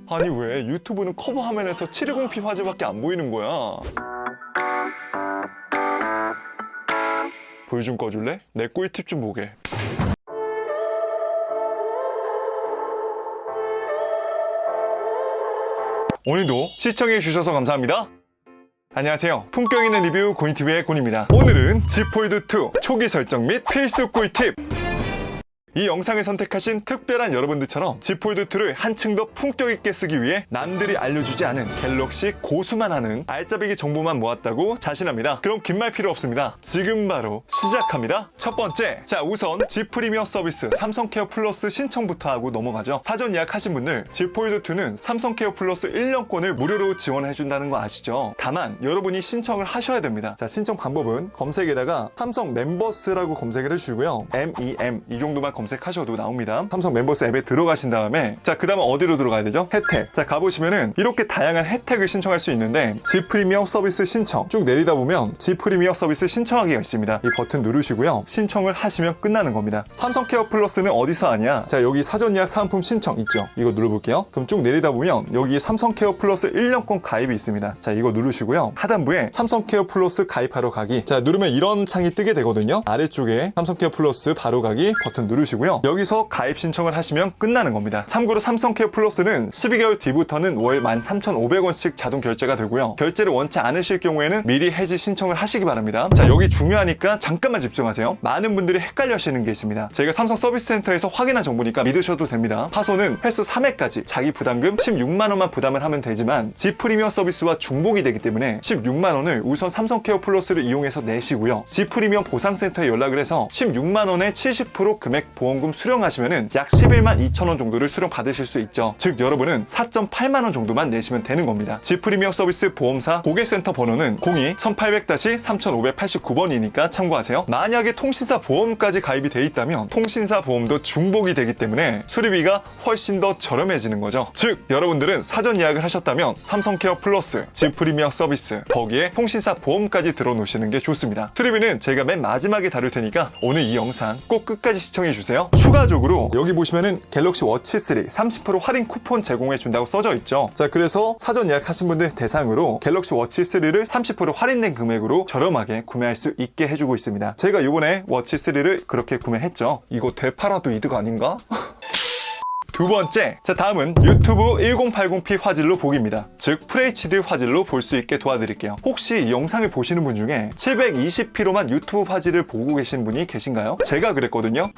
아니 왜 유튜브는 커버 화면에서 720p 화질밖에 안 보이는 거야? 불 좀 꺼줄래? 내 꿀팁 좀 보게. 오늘도 시청해주셔서 감사합니다. 안녕하세요. 품격 있는 리뷰 고니TV의 곤입니다. 오늘은 Z 폴드2 초기 설정 및 필수 꿀팁! 이 영상을 선택하신 특별한 여러분들처럼 Z 폴드2를 한층 더 품격 있게 쓰기 위해 남들이 알려주지 않은 갤럭시 고수만 하는 알짜배기 정보만 모았다고 자신합니다. 그럼 긴 말 필요 없습니다. 지금 바로 시작합니다. 첫 번째, 자 우선 Z 프리미어 서비스 삼성 케어 플러스 신청부터 하고 넘어가죠. 사전 예약하신 분들 Z 폴드2는 삼성 케어 플러스 1년권을 무료로 지원해준다는 거 아시죠? 다만 여러분이 신청을 하셔야 됩니다. 자 신청 방법은 검색에다가 삼성 멤버스라고 검색을 해주시고요. MEM 이 정도만 검색하셔도 나옵니다. 삼성 멤버스 앱에 들어가신 다음에 자 그 다음은 어디로 들어가야 되죠? 혜택. 자 가보시면은 이렇게 다양한 혜택을 신청할 수 있는데 Z 프리미어 서비스 신청 쭉 내리다 보면 Z 프리미어 서비스 신청하기가 있습니다. 이 버튼 누르시고요. 신청을 하시면 끝나는 겁니다. 삼성 케어 플러스는 어디서 하냐? 자 여기 사전 예약 사은품 신청 있죠? 이거 눌러볼게요. 그럼 쭉 내리다 보면 여기 삼성 케어 플러스 1년권 가입이 있습니다. 자 이거 누르시고요. 하단부에 삼성 케어 플러스 가입하러 가기. 자 누르면 이런 창이 뜨게 되거든요. 아래쪽에 삼성 케어 플러스 바로 가기 버튼 누르시고요. 여기서 가입 신청을 하시면 끝나는 겁니다. 참고로 삼성 케어 플러스는 12개월 뒤부터는 월 13,500원씩 자동 결제가 되고요. 결제를 원치 않으실 경우에는 미리 해지 신청을 하시기 바랍니다. 자 여기 중요하니까 잠깐만 집중하세요. 많은 분들이 헷갈려 하시는 게 있습니다. 제가 삼성 서비스 센터에서 확인한 정보니까 믿으셔도 됩니다. 파손은 횟수 3회까지 자기 부담금 16만원만 부담을 하면 되지만 Z 프리미어 서비스와 중복이 되기 때문에 16만원을 우선 삼성 케어 플러스를 이용해서 내시고요. Z 프리미어 보상센터에 연락을 해서 16만원의 70% 금액 보험금 수령하시면은 약 11만 2천원 정도를 수령 받으실 수 있죠. 즉 여러분은 4.8만원 정도만 내시면 되는 겁니다. Z 프리미어 서비스 보험사 고객센터 번호는 02-1800-3589번이니까 참고하세요. 만약에 통신사 보험까지 가입이 돼 있다면 통신사 보험도 중복이 되기 때문에 수리비가 훨씬 더 저렴해지는 거죠. 즉 여러분들은 사전 예약을 하셨다면 삼성 케어 플러스, Z 프리미어 서비스 거기에 통신사 보험까지 들어놓으시는 게 좋습니다. 수리비는 제가 맨 마지막에 다룰 테니까 오늘 이 영상 꼭 끝까지 시청해 주세요. 추가적으로 여기 보시면은 갤럭시 워치 3 30% 할인 쿠폰 제공해 준다고 써져 있죠. 자 그래서 사전 예약하신 분들 대상으로 갤럭시 워치 3를 30% 할인된 금액으로 저렴하게 구매할 수 있게 해주고 있습니다. 제가 이번에 워치 3를 그렇게 구매했죠. 이거 되팔아도 이득 아닌가? 두 번째, 자 다음은 유튜브 1080p 화질로 보기입니다. 즉 FHD 화질로 볼 수 있게 도와드릴게요. 혹시 이 영상을 보시는 분 중에 720p로만 유튜브 화질을 보고 계신 분이 계신가요? 제가 그랬거든요.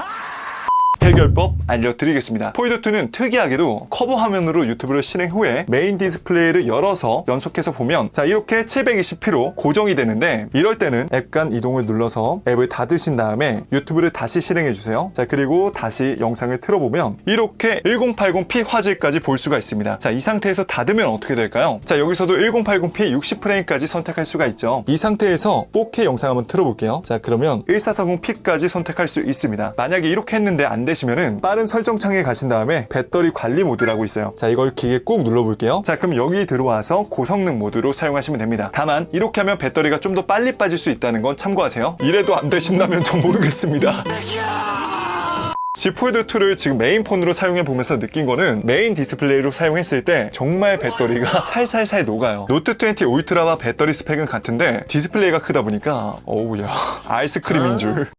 해결법 알려드리겠습니다. 폴드2는 특이하게도 커버 화면으로 유튜브를 실행 후에 메인 디스플레이를 열어서 연속해서 보면 자 이렇게 720p로 고정이 되는데 이럴 때는 앱 간 이동을 눌러서 앱을 닫으신 다음에 유튜브를 다시 실행해주세요. 자 그리고 다시 영상을 틀어보면 이렇게 1080p 화질까지 볼 수가 있습니다. 자 이 상태에서 닫으면 어떻게 될까요? 자 여기서도 1080p 60프레임까지 선택할 수가 있죠. 이 상태에서 4K 영상 한번 틀어볼게요. 자 그러면 1440p까지 선택할 수 있습니다. 만약에 이렇게 했는데 안 되시면은 빠른 설정창에 가신 다음에 배터리 관리 모드라고 있어요. 자 이걸 기계 꼭 눌러볼게요. 자 그럼 여기 들어와서 고성능 모드로 사용하시면 됩니다. 다만 이렇게 하면 배터리가 좀 더 빨리 빠질 수 있다는 건 참고하세요. 이래도 안 되신다면 전 모르겠습니다. Z 폴드2를 지금 메인 폰으로 사용해 보면서 느낀 거는 메인 디스플레이로 사용했을 때 정말 배터리가 살살살 녹아요. 노트 20 울트라와 배터리 스펙은 같은데 디스플레이가 크다 보니까 어우야 아이스크림인 줄.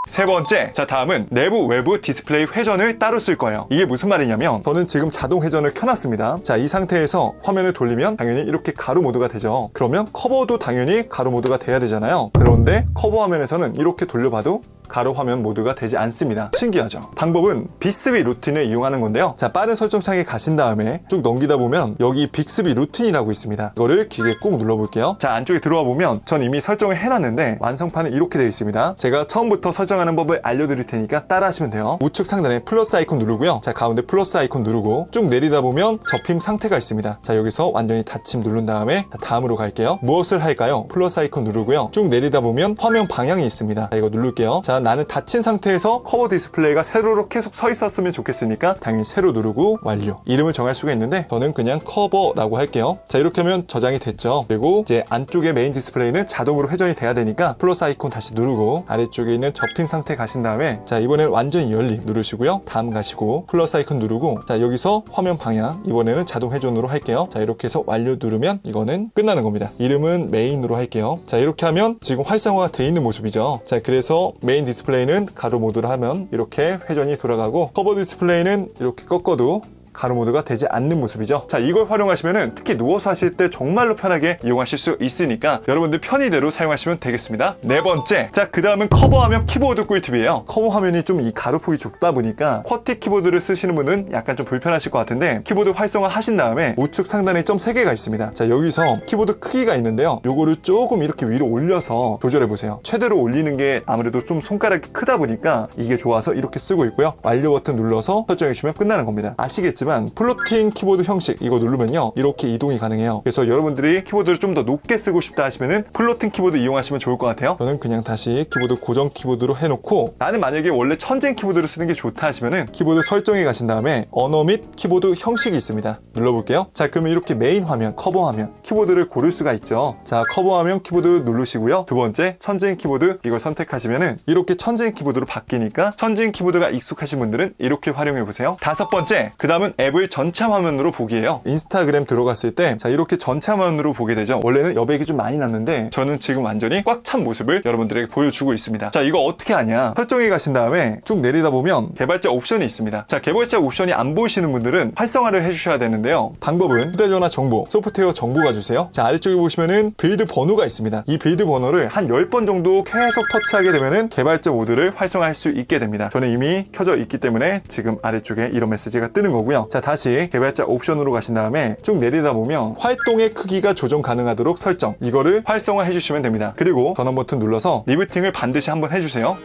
세 번째, 자 다음은 내부 외부 디스플레이 회전을 따로 쓸 거예요. 이게 무슨 말이냐면 저는 지금 자동 회전을 켜놨습니다. 자 이 상태에서 화면을 돌리면 당연히 이렇게 가로 모드가 되죠. 그러면 커버도 당연히 가로 모드가 돼야 되잖아요. 그런데 커버 화면에서는 이렇게 돌려봐도 가로 화면 모드가 되지 않습니다. 신기하죠? 방법은 빅스비 루틴을 이용하는 건데요. 자 빠른 설정창에 가신 다음에 쭉 넘기다 보면 여기 빅스비 루틴이라고 있습니다. 이거를 기계에 꼭 눌러볼게요. 자 안쪽에 들어와 보면 전 이미 설정을 해놨는데 완성판은 이렇게 되어 있습니다. 제가 처음부터 설정하는 법을 알려드릴 테니까 따라 하시면 돼요. 우측 상단에 플러스 아이콘 누르고요. 자 가운데 플러스 아이콘 누르고 쭉 내리다 보면 접힘 상태가 있습니다. 자 여기서 완전히 닫힘 누른 다음에 다음으로 갈게요. 무엇을 할까요? 플러스 아이콘 누르고요. 쭉 내리다 보면 화면 방향이 있습니다. 자 이거 누를게요. 자 자, 나는 닫힌 상태에서 커버 디스플레이가 세로로 계속 서 있었으면 좋겠으니까 당연히 세로 누르고 완료. 이름을 정할 수가 있는데 저는 그냥 커버라고 할게요. 자, 이렇게 하면 저장이 됐죠. 그리고 이제 안쪽에 메인 디스플레이는 자동으로 회전이 돼야 되니까 플러스 아이콘 다시 누르고 아래쪽에 있는 접힌 상태 가신 다음에 자, 이번에는 완전히 열림 누르시고요. 다음 가시고 플러스 아이콘 누르고 자, 여기서 화면 방향 이번에는 자동 회전으로 할게요. 자, 이렇게 해서 완료 누르면 이거는 끝나는 겁니다. 이름은 메인으로 할게요. 자, 이렇게 하면 지금 활성화가 돼 있는 모습이죠. 자, 그래서 메인 디스플레이는 가로 모드로 하면 이렇게 회전이 돌아가고 커버 디스플레이는 이렇게 꺾어도 가로 모드가 되지 않는 모습이죠. 자, 이걸 활용하시면은 특히 누워서 하실 때 정말로 편하게 이용하실 수 있으니까 여러분들 편의대로 사용하시면 되겠습니다. 네 번째, 자, 그 다음은 커버화면 키보드 꿀팁이에요. 커버 화면이 좀 이 가로폭이 좁다 보니까 쿼티 키보드를 쓰시는 분은 약간 좀 불편하실 것 같은데 키보드 활성화 하신 다음에 우측 상단에 점 3개가 있습니다. 자, 여기서 키보드 크기가 있는데요. 요거를 조금 이렇게 위로 올려서 조절해 보세요. 최대로 올리는 게 아무래도 좀 손가락이 크다 보니까 이게 좋아서 이렇게 쓰고 있고요. 완료 버튼 눌러서 설정해 주시면 끝나는 겁니다. 아시겠지만 플로팅 키보드 형식 이거 누르면요 이렇게 이동이 가능해요. 그래서 여러분들이 키보드를 좀 더 높게 쓰고 싶다 하시면은 플로팅 키보드 이용하시면 좋을 것 같아요. 저는 그냥 다시 키보드 고정 키보드로 해놓고 나는 만약에 원래 천진 키보드를 쓰는 게 좋다 하시면은 키보드 설정에 가신 다음에 언어 및 키보드 형식이 있습니다. 눌러볼게요. 자, 그러면 이렇게 메인 화면, 커버 화면 키보드를 고를 수가 있죠. 자, 커버 화면 키보드 누르시고요. 두 번째 천진 키보드 이걸 선택하시면은 이렇게 천진 키보드로 바뀌니까 천진 키보드가 익숙하신 분들은 이렇게 활용해 보세요. 다섯 번째, 그 다음은 앱을 전체 화면으로 보기예요. 인스타그램 들어갔을 때 자, 이렇게 전체 화면으로 보게 되죠. 원래는 여백이 좀 많이 났는데 저는 지금 완전히 꽉 찬 모습을 여러분들에게 보여주고 있습니다. 자, 이거 어떻게 하냐? 설정에 가신 다음에 쭉 내리다 보면 개발자 옵션이 있습니다. 자, 개발자 옵션이 안 보이시는 분들은 활성화를 해주셔야 되는데요. 방법은 휴대전화 정보, 소프트웨어 정보 가주세요. 자, 아래쪽에 보시면은 빌드 번호가 있습니다. 이 빌드 번호를 한 10번 정도 계속 터치하게 되면은 개발자 모드를 활성화할 수 있게 됩니다. 저는 이미 켜져 있기 때문에 지금 아래쪽에 이런 메시지가 뜨는 거고요. 자, 다시 개발자 옵션으로 가신 다음에 쭉 내리다 보면 활동의 크기가 조정 가능하도록 설정 이거를 활성화 해주시면 됩니다. 그리고 전원 버튼 눌러서 리부팅을 반드시 한번 해주세요.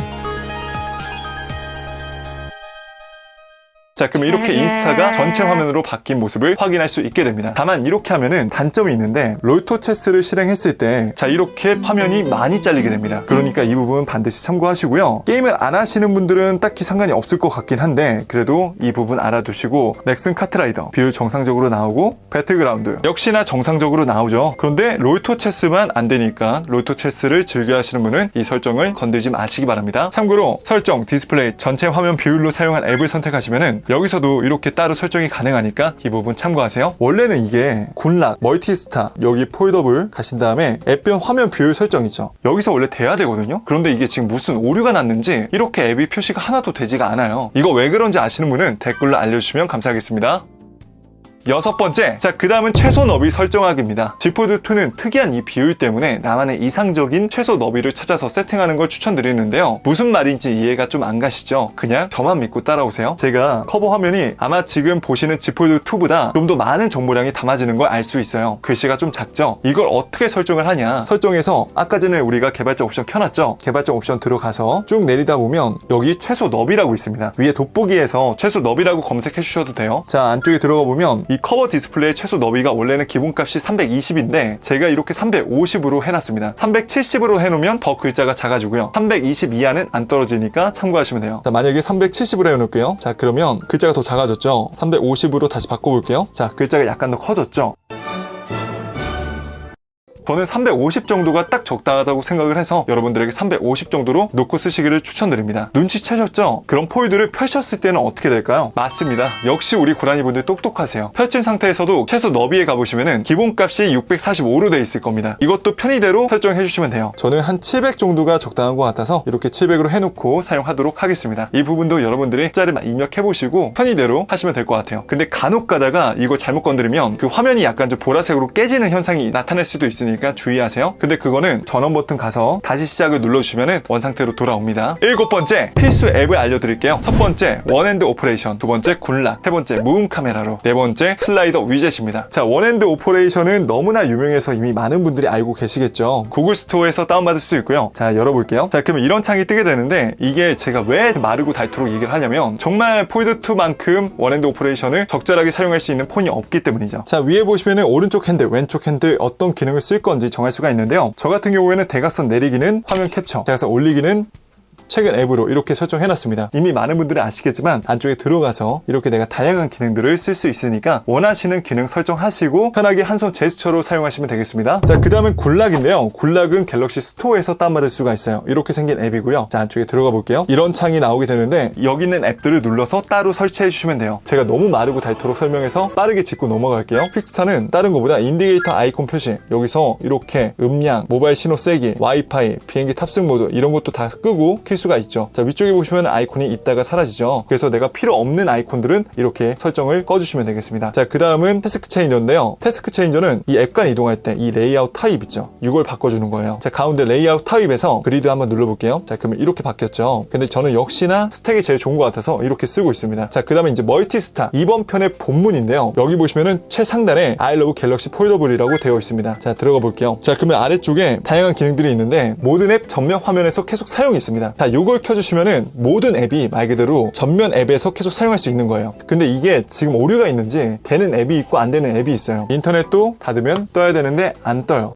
자, 그럼 이렇게 인스타가 전체 화면으로 바뀐 모습을 확인할 수 있게 됩니다. 다만 이렇게 하면은 단점이 있는데 롤토 체스를 실행했을 때 자, 이렇게 화면이 많이 잘리게 됩니다. 그러니까 이 부분 반드시 참고하시고요. 게임을 안 하시는 분들은 딱히 상관이 없을 것 같긴 한데 그래도 이 부분 알아두시고 넥슨 카트라이더 비율 정상적으로 나오고 배틀그라운드 역시나 정상적으로 나오죠. 그런데 롤토 체스만 안 되니까 롤토 체스를 즐겨 하시는 분은 이 설정을 건들지 마시기 바랍니다. 참고로 설정, 디스플레이, 전체 화면 비율로 사용한 앱을 선택하시면은 여기서도 이렇게 따로 설정이 가능하니까 이 부분 참고하세요. 원래는 이게 군락, 멀티스타 여기 폴더블 가신 다음에 앱별 화면 비율 설정 있죠. 여기서 원래 돼야 되거든요. 그런데 이게 지금 무슨 오류가 났는지 이렇게 앱이 표시가 하나도 되지가 않아요. 이거 왜 그런지 아시는 분은 댓글로 알려주시면 감사하겠습니다. 여섯 번째, 자, 그 다음은 최소 너비 설정하기입니다. G 폴드 2는 특이한 이 비율 때문에 나만의 이상적인 최소 너비를 찾아서 세팅하는 걸 추천드리는데요. 무슨 말인지 이해가 좀 안 가시죠? 그냥 저만 믿고 따라오세요. 제가 커버 화면이 아마 지금 보시는 G 폴드 2보다 좀 더 많은 정보량이 담아지는 걸 알 수 있어요. 글씨가 좀 작죠? 이걸 어떻게 설정을 하냐? 설정에서 아까 전에 우리가 개발자 옵션 켜놨죠? 개발자 옵션 들어가서 쭉 내리다 보면 여기 최소 너비라고 있습니다. 위에 돋보기에서 최소 너비라고 검색해 주셔도 돼요. 자, 안쪽에 들어가 보면 이 커버 디스플레이 최소 너비가 원래는 기본값이 320인데 제가 이렇게 350으로 해놨습니다. 370으로 해놓으면 더 글자가 작아지고요. 320 이하는 안 떨어지니까 참고하시면 돼요. 자, 만약에 370으로 해놓을게요. 자, 그러면 글자가 더 작아졌죠? 350으로 다시 바꿔볼게요. 자, 글자가 약간 더 커졌죠? 저는 350 정도가 딱 적당하다고 생각을 해서 여러분들에게 350 정도로 놓고 쓰시기를 추천드립니다. 눈치채셨죠? 그럼 폴드를 펼쳤을 때는 어떻게 될까요? 맞습니다. 역시 우리 고라니분들 똑똑하세요. 펼친 상태에서도 최소 너비에 가보시면은 기본값이 645로 돼 있을 겁니다. 이것도 편의대로 설정해 주시면 돼요. 저는 한 700 정도가 적당한 것 같아서 이렇게 700으로 해놓고 사용하도록 하겠습니다. 이 부분도 여러분들이 숫자를 입력해보시고 편의대로 하시면 될 것 같아요. 근데 간혹 가다가 이거 잘못 건드리면 그 화면이 약간 좀 보라색으로 깨지는 현상이 나타날 수도 있으니까 주의하세요. 근데 그거는 전원 버튼 가서 다시 시작을 눌러주시면 원상태로 돌아옵니다. 일곱 번째, 필수 앱을 알려드릴게요. 첫 번째, 원핸드 오퍼레이션, 두 번째, 군락, 세 번째, 무음 카메라로, 네 번째, 슬라이더 위젯입니다. 자, 원핸드 오퍼레이션은 너무나 유명해서 이미 많은 분들이 알고 계시겠죠. 구글 스토어에서 다운받을 수 있고요. 자, 열어볼게요. 자, 그러면 이런 창이 뜨게 되는데 이게 제가 왜 마르고 닳도록 얘기를 하냐면 정말 폴드2만큼 원핸드 오퍼레이션을 적절하게 사용할 수 있는 폰이 없기 때문이죠. 자, 위에 보시면 오른쪽 핸들, 왼쪽 핸들 어떤 기능을 쓸 건지 정할 수가 있는데요. 저 같은 경우에는 대각선 내리기는 화면 캡처, 대각선 올리기는 최근 앱으로 이렇게 설정해놨습니다. 이미 많은 분들이 아시겠지만 안쪽에 들어가서 이렇게 내가 다양한 기능들을 쓸 수 있으니까 원하시는 기능 설정하시고 편하게 한 손 제스처로 사용하시면 되겠습니다. 자, 그 다음은 굴락인데요. 굴락은 갤럭시 스토어에서 다운받을 수가 있어요. 이렇게 생긴 앱이고요. 자, 안쪽에 들어가 볼게요. 이런 창이 나오게 되는데 여기 있는 앱들을 눌러서 따로 설치해 주시면 돼요. 제가 너무 마르고 닳도록 설명해서 빠르게 짚고 넘어갈게요. 퀵스타는 다른 것보다 인디게이터 아이콘 표시, 여기서 이렇게 음량, 모바일 신호 세기, 와이파이, 비행기 탑승 모드 이런 것도 다 끄고 킬 수가 있죠. 자, 위쪽에 보시면 아이콘이 있다가 사라지죠. 그래서 내가 필요 없는 아이콘들은 이렇게 설정을 꺼주시면 되겠습니다. 자, 그 다음은 태스크 체인저인데요. 태스크 체인저는 이 앱 간 이동할 때 이 레이아웃 타입 있죠. 이걸 바꿔주는 거예요. 자, 가운데 레이아웃 타입에서 그리드 한번 눌러볼게요. 자, 그러면 이렇게 바뀌었죠. 근데 저는 역시나 스택이 제일 좋은 것 같아서 이렇게 쓰고 있습니다. 자, 그 다음에 이제 멀티스타, 이번 편의 본문인데요. 여기 보시면은 최상단에 I love 갤럭시 폴더블이라고 되어 있습니다. 자, 들어가 볼게요. 자, 그러면 아래쪽에 다양한 기능들이 있는데 모든 앱 전면 화면에서 계속 사용이 있습니다. 자, 요걸 켜주시면은 모든 앱이 말 그대로 전면 앱에서 계속 사용할 수 있는 거예요. 근데 이게 지금 오류가 있는지 되는 앱이 있고 안 되는 앱이 있어요. 인터넷도 닫으면 떠야 되는데 안 떠요.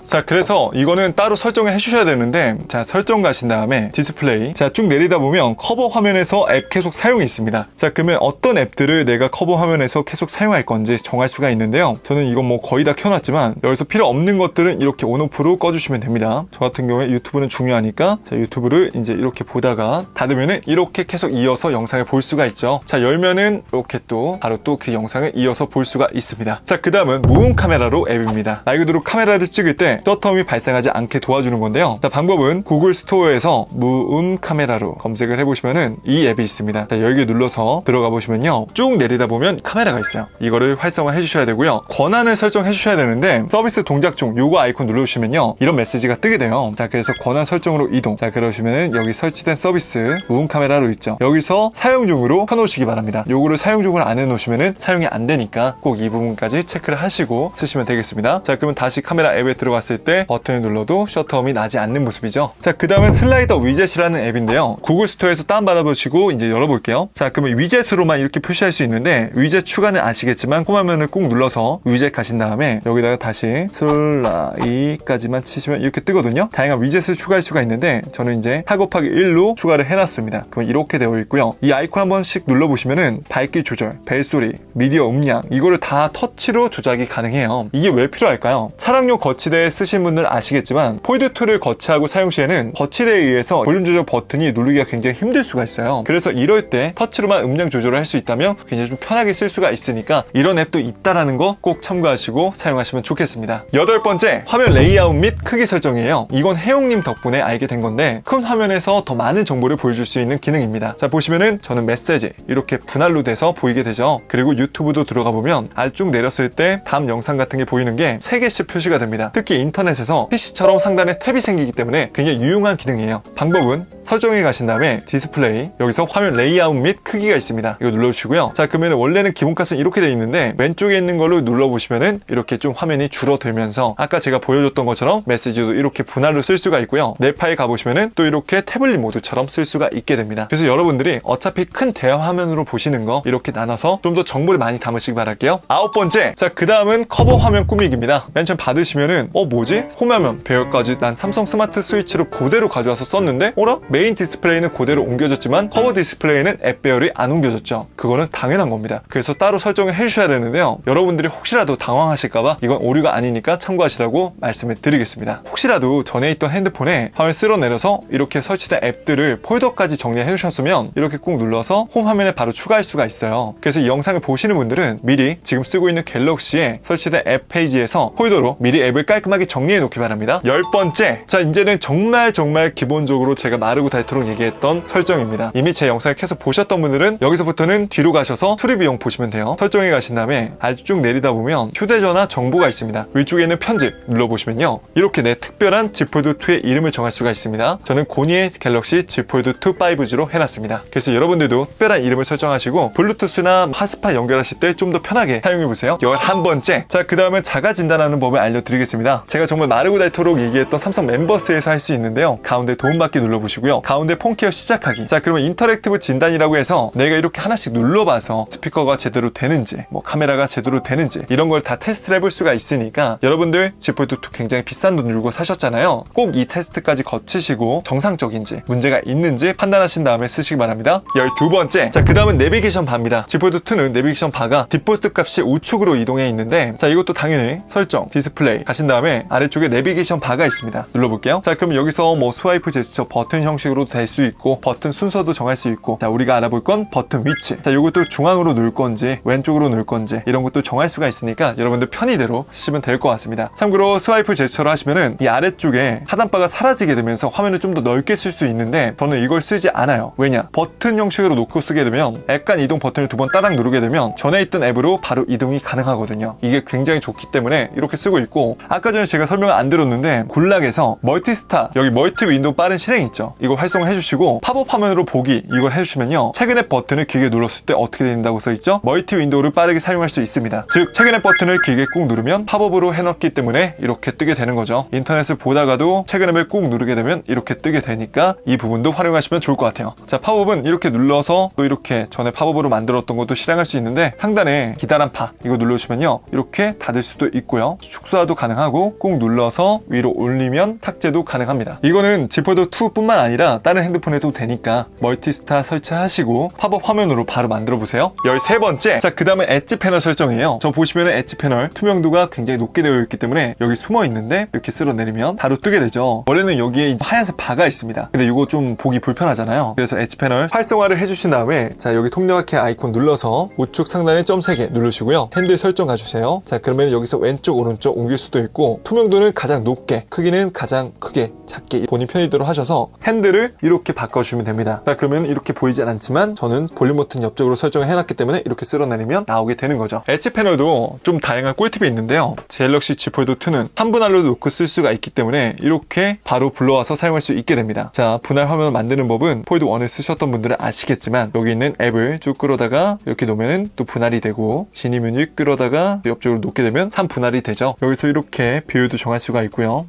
자, 그래서 이거는 따로 설정을 해주셔야 되는데, 자, 설정 가신 다음에 디스플레이, 자, 쭉 내리다 보면 커버 화면에서 앱 계속 사용이 있습니다. 자, 그러면 어떤 앱들을 내가 커버 화면에서 계속 사용할 건지 정할 수가 있는데요. 저는 이건 뭐 거의 다 켜놨지만 여기서 필요 없는 것들은 이렇게 온오프로 꺼주시면 됩니다. 저 같은 경우에 유튜브는 중요하니까, 자, 유튜브를 이제 이렇게 보다가 닫으면은 이렇게 계속 이어서 영상을 볼 수가 있죠. 자, 열면은 이렇게 또 바로 또 그 영상을 이어서 볼 수가 있습니다. 자, 그 다음은 무음 카메라로 앱입니다. 말 그대로 카메라를 찍을 때 셔터음이 발생하지 않게 도와주는 건데요. 자, 방법은 구글 스토어에서 무음 카메라로 검색을 해보시면은 이 앱이 있습니다. 자, 여기 눌러서 들어가 보시면요, 쭉 내리다 보면 카메라가 있어요. 이거를 활성화 해주셔야 되고요. 권한을 설정해 주셔야 되는데 서비스 동작 중 요거 아이콘 눌러주시면요, 이런 메시지가 뜨게 돼요. 자, 그래서 권한 설정으로 이동. 자, 그러시면은 여기 설치된 서비스 무음 카메라로 있죠. 여기서 사용 중으로 켜놓으시기 바랍니다. 요거를 사용 중으로 안 해놓으시면은 사용이 안 되니까 꼭 이 부분까지 체크를 하시고 쓰시면 되겠습니다. 자, 그러면 다시 카메라 앱에 들어갔을 때 버튼을 눌러도 셔터음이 나지 않는 모습이죠. 자, 그 다음은 슬라이더 위젯이라는 앱인데요. 구글 스토어에서 다운받아보시고 이제 열어볼게요. 자, 그러면 위젯으로만 이렇게 표시할 수 있는데, 위젯 추가는 아시겠지만 홈화면을 꾹 눌러서 위젯 가신 다음에 여기다가 다시 슬라이까지만 치시면 이렇게 뜨거든요. 다양한 위젯을 추가할 수가 있는데 저는 이제 4곱하기1로 추가를 해놨습니다. 그럼 이렇게 되어 있고요. 이 아이콘 한 번씩 눌러보시면은 밝기 조절, 벨소리, 미디어 음량 이거를 다 터치로 조작이 가능해요. 이게 왜 필요할까요? 차량용 거치대에 쓰신 분들 아시겠지만 폴드2를 거치하고 사용 시에는 거치대에 의해서 볼륨 조절 버튼이 누르기가 굉장히 힘들 수가 있어요. 그래서 이럴 때 터치로만 음량 조절을 할 수 있다면 굉장히 좀 편하게 쓸 수가 있으니까 이런 앱도 있다라는 거 꼭 참고하시고 사용하시면 좋겠습니다. 8번째, 화면 레이아웃 및 크기 설정이에요. 이건 혜용님 덕분에 알게 된 건데 큰 화면에서 더 많은 정보를 보여줄 수 있는 기능입니다. 자, 보시면은 저는 메시지 이렇게 분할로 돼서 보이게 되죠. 그리고 유튜브도 들어가 보면 아래쪽 내렸을 때 다음 영상 같은 게 보이는 게 3개씩 표시가 됩니다. 특히 인터넷에서 PC처럼 상단에 탭이 생기기 때문에 굉장히 유용한 기능이에요. 방법은 설정에 가신 다음에 디스플레이, 여기서 화면 레이아웃 및 크기가 있습니다. 이거 눌러주시고요. 자, 그러면 원래는 기본 값은 이렇게 되어 있는데 왼쪽에 있는 걸로 눌러보시면은 이렇게 좀 화면이 줄어들면서 아까 제가 보여줬던 것처럼 메시지도 이렇게 분할로 쓸 수가 있고요. 내 파일 가보시면은 또 이렇게 태블릿 모드처럼 쓸 수가 있게 됩니다. 그래서 여러분들이 어차피 큰 대화 화면으로 보시는 거 이렇게 나눠서 좀 더 정보를 많이 담으시기 바랄게요. 9번째, 자, 그 다음은 커버 화면 꾸미기입니다. 맨 처음 받으시면은 뭐지? 홈화면 배열까지 난 삼성 스마트 스위치로 그대로 가져와서 썼는데 어라? 메인 디스플레이는 그대로 옮겨졌지만 커버 디스플레이는 앱 배열이 안 옮겨졌죠. 그거는 당연한 겁니다. 그래서 따로 설정을 해주셔야 되는데요. 여러분들이 혹시라도 당황하실까봐 이건 오류가 아니니까 참고하시라고 말씀을 드리겠습니다. 혹시라도 전에 있던 핸드폰에 화면 쓸어내려서 이렇게 설치된 앱들을 폴더까지 정리해 주셨으면 이렇게 꾹 눌러서 홈 화면에 바로 추가할 수가 있어요. 그래서 이 영상을 보시는 분들은 미리 지금 쓰고 있는 갤럭시에 설치된 앱 페이지에서 폴더로 미리 앱을 깔끔하게 정리해 놓기 바랍니다. 10번째, 자, 이제는 정말 기본적으로 제가 마르고 닳도록 얘기했던 설정입니다. 이미 제 영상을 계속 보셨던 분들은 여기서부터는 뒤로 가셔서 수리 비용 보시면 돼요. 설정에 가신 다음에 아주 쭉 내리다 보면 휴대전화 정보가 있습니다. 위쪽에 있는 편집 눌러보시면요, 이렇게 내 특별한 Z 폴드2의 이름을 정할 수가 있습니다. 저는 고니의 갤럭시 Z 폴드2 5G로 해놨습니다. 그래서 여러분들도 특별한 이름을 설정하시고 블루투스나 핫스팟 연결하실 때 좀 더 편하게 사용해보세요. 11번째, 자, 그 다음은 자가 진단하는 법을 알려드리겠습니다. 제가 정말 마르고 닳도록 얘기했던 삼성 멤버스에서 할 수 있는데요. 가운데 도움받기 눌러보시고요. 가운데 폰케어 시작하기. 자, 그러면 인터랙티브 진단이라고 해서 내가 이렇게 하나씩 눌러봐서 스피커가 제대로 되는지, 뭐 카메라가 제대로 되는지 이런 걸 다 테스트를 해볼 수가 있으니까 여러분들 Z 폴드 2 굉장히 비싼 돈 주고 사셨잖아요. 꼭 이 테스트까지 거치시고 정상적인지 문제가 있는지 판단하신 다음에 쓰시기 바랍니다. 12번째. 자, 그 다음은 내비게이션 바입니다. Z 폴드 2는 내비게이션 바가 디폴트 값이 우측으로 이동해 있는데, 자, 이것도 당연히 설정, 디스플레이 가신 다음에 아래쪽에 내비게이션 바가 있습니다. 눌러볼게요. 자, 그럼 여기서 뭐 스와이프 제스처 버튼 형식으로도 될 수 있고 버튼 순서도 정할 수 있고, 자, 우리가 알아볼 건 버튼 위치. 자, 이것도 중앙으로 누를 건지 왼쪽으로 누를 건지 이런 것도 정할 수가 있으니까 여러분들 편의대로 쓰시면 될 것 같습니다. 참고로 스와이프 제스처로 하시면은 이 아래쪽에 하단바가 사라지게 되면서 화면을 좀 더 넓게 쓸 수 있는데 저는 이걸 쓰지 않아요. 왜냐? 버튼 형식으로 놓고 쓰게 되면 앱간 이동 버튼을 2번 따닥 누르게 되면 전에 있던 앱으로 바로 이동이 가능하거든요. 이게 굉장히 좋기 때문에 이렇게 쓰고 있고, 아까 전에 제가 설명을 안 드렸는데 굴락에서 멀티스타, 여기 멀티 윈도우 빠른 실행 있죠? 이거 활성화 해주시고 팝업 화면으로 보기 이걸 해주시면요, 최근 앱 버튼을 길게 눌렀을 때 어떻게 된다고 써있죠? 멀티 윈도우를 빠르게 사용할 수 있습니다. 즉 최근 앱 버튼을 길게 꾹 누르면 팝업으로 해놨기 때문에 이렇게 뜨게 되는 거죠. 인터넷을 보다가도 최근 앱을 꾹 누르게 되면 이렇게 뜨게 되니까 이 부분도 활용하시면 좋을 것 같아요. 자, 팝업은 이렇게 눌러서 또 이렇게 전에 팝업으로 만들었던 것도 실행할 수 있는데, 상단에 기다란파 이거 눌러주시면요 이렇게 닫을 수도 있고요, 축소화도 가능하고 꾹 눌러서 위로 올리면 탁제도 가능합니다. 이거는 Z 폴드 2 뿐만 아니라 다른 핸드폰에도 되니까 멀티스타 설치하시고 팝업 화면으로 바로 만들어 보세요. 13번째. 자, 그 다음에 엣지 패널 설정이에요. 저 보시면 엣지 패널 투명도가 굉장히 높게 되어 있기 때문에 여기 숨어 있는데 이렇게 쓸어내리면 바로 뜨게 되죠. 원래는 여기에 하얀색 바가 있습니다. 근데 이거 좀 보기 불편하잖아요. 그래서 엣지 패널 활성화를 해주신 다음에, 자, 여기 통영화키 아이콘 눌러서 우측 상단에 점 3개 누르시고요, 핸들 설정 가주세요. 자, 그러면 여기서 왼쪽 오른쪽 옮길 수도 있고, 투명도는 가장 높게, 크기는 가장 크게, 작게 본인 편의대로 하셔서 핸들을 이렇게 바꿔주시면 됩니다. 자, 그러면 이렇게 보이진 않지만 저는 볼륨 버튼 옆쪽으로 설정을 해놨기 때문에 이렇게 쓸어내리면 나오게 되는 거죠. 엣지 패널도 좀 다양한 꿀팁이 있는데요, 갤럭시 Z 폴드 2는 한 분할로 놓고 쓸 수가 있기 때문에 이렇게 바로 불러와서 사용할 수 있게 됩니다. 자, 분할 화면을 만드는 법은 폴드 1을 쓰셨던 분들은 아시겠지만, 여기 있는 앱을 쭉 끌어다가 이렇게 놓으면 또 분할이 되고, 진입 메뉴 끌어다가 옆쪽으로 놓게 되면 3분할이 되죠. 여기서 이렇게 비율도 정할 수가 있고요,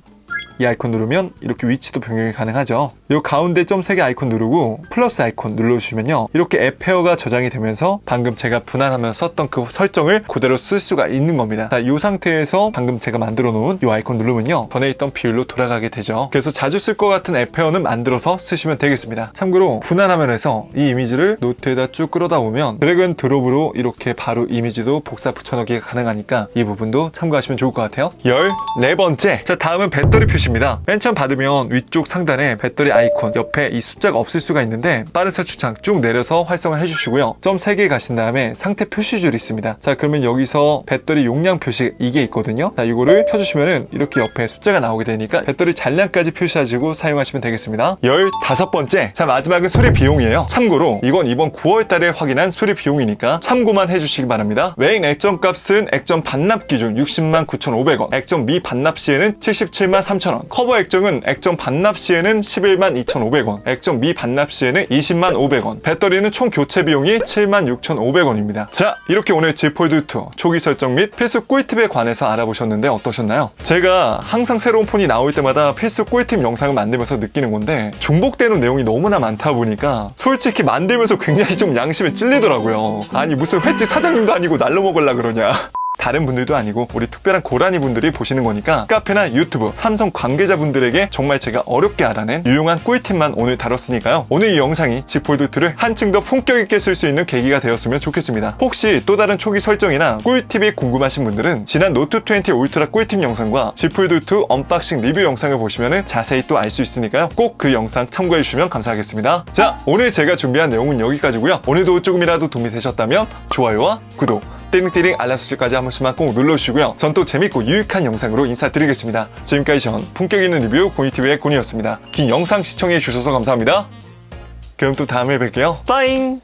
이 아이콘 누르면 이렇게 위치도 변경이 가능하죠. 이 가운데 점 3개 아이콘 누르고 플러스 아이콘 눌러주시면요, 이렇게 앱 페어가 저장이 되면서 방금 제가 분할하면서 썼던 그 설정을 그대로 쓸 수가 있는 겁니다. 자, 이 상태에서 방금 제가 만들어 놓은 이 아이콘 누르면요, 전에 있던 비율로 돌아가게 되죠. 그래서 자주 쓸 것 같은 앱 페어는 만들어서 쓰시면 되겠습니다. 참고로 분할 화면에서 이 이미지를 노트에다 쭉 끌어다 오면 드래그 앤 드롭으로 이렇게 바로 이미지도 복사 붙여넣기가 가능하니까 이 부분도 참고하시면 좋을 것 같아요. 14번째. 자, 다음은 배터리 표시 입니다. 맨 처음 받으면 위쪽 상단에 배터리 아이콘 옆에 이 숫자가 없을 수가 있는데, 빠른 설치창 쭉 내려서 활성화 해주시고요, 점 3개 가신 다음에 상태 표시줄이 있습니다. 자, 그러면 여기서 배터리 용량 표시 이게 있거든요. 자, 이거를 켜주시면은 이렇게 옆에 숫자가 나오게 되니까 배터리 잔량까지 표시하시고 사용하시면 되겠습니다. 15번째. 자, 마지막은 수리 비용이에요. 참고로 이건 이번 9월 달에 확인한 수리 비용이니까 참고만 해주시기 바랍니다. 외인 액정 값은 액정 반납 기준 60만 9,500원, 액정 미 반납 시에는 77만 3,000원, 커버 액정은 액정 반납 시에는 11만 2,500원, 액정 미 반납 시에는 20만 500원, 배터리는 총 교체 비용이 7만 6,500원입니다. 자, 이렇게 오늘 Z 폴드 2 초기 설정 및 필수 꿀팁에 관해서 알아보셨는데 어떠셨나요? 제가 항상 새로운 폰이 나올 때마다 필수 꿀팁 영상을 만들면서 느끼는 건데, 중복되는 내용이 너무나 많다 보니까 솔직히 만들면서 굉장히 좀 양심에 찔리더라고요. 아니, 무슨 횟집 사장님도 아니고 날로 먹으려 그러냐. 다른 분들도 아니고 우리 특별한 고라니 분들이 보시는 거니까 카페나 유튜브, 삼성 관계자분들에게 정말 제가 어렵게 알아낸 유용한 꿀팁만 오늘 다뤘으니까요. 오늘 이 영상이 Z 폴드 2를 한층 더 품격 있게 쓸 수 있는 계기가 되었으면 좋겠습니다. 혹시 또 다른 초기 설정이나 꿀팁이 궁금하신 분들은 지난 노트 20 울트라 꿀팁 영상과 Z 폴드 2 언박싱 리뷰 영상을 보시면 자세히 또 알 수 있으니까요. 꼭 그 영상 참고해 주시면 감사하겠습니다. 자, 오늘 제가 준비한 내용은 여기까지고요. 오늘도 조금이라도 도움이 되셨다면 좋아요와 구독, 띠링띠링 알람 설정까지 한 번씩만 꼭 눌러주시고요. 전 또 재밌고 유익한 영상으로 인사드리겠습니다. 지금까지 전 품격 있는 리뷰 고니TV의 고니였습니다. 긴 영상 시청해 주셔서 감사합니다. 그럼 또 다음에 뵐게요. 빠잉!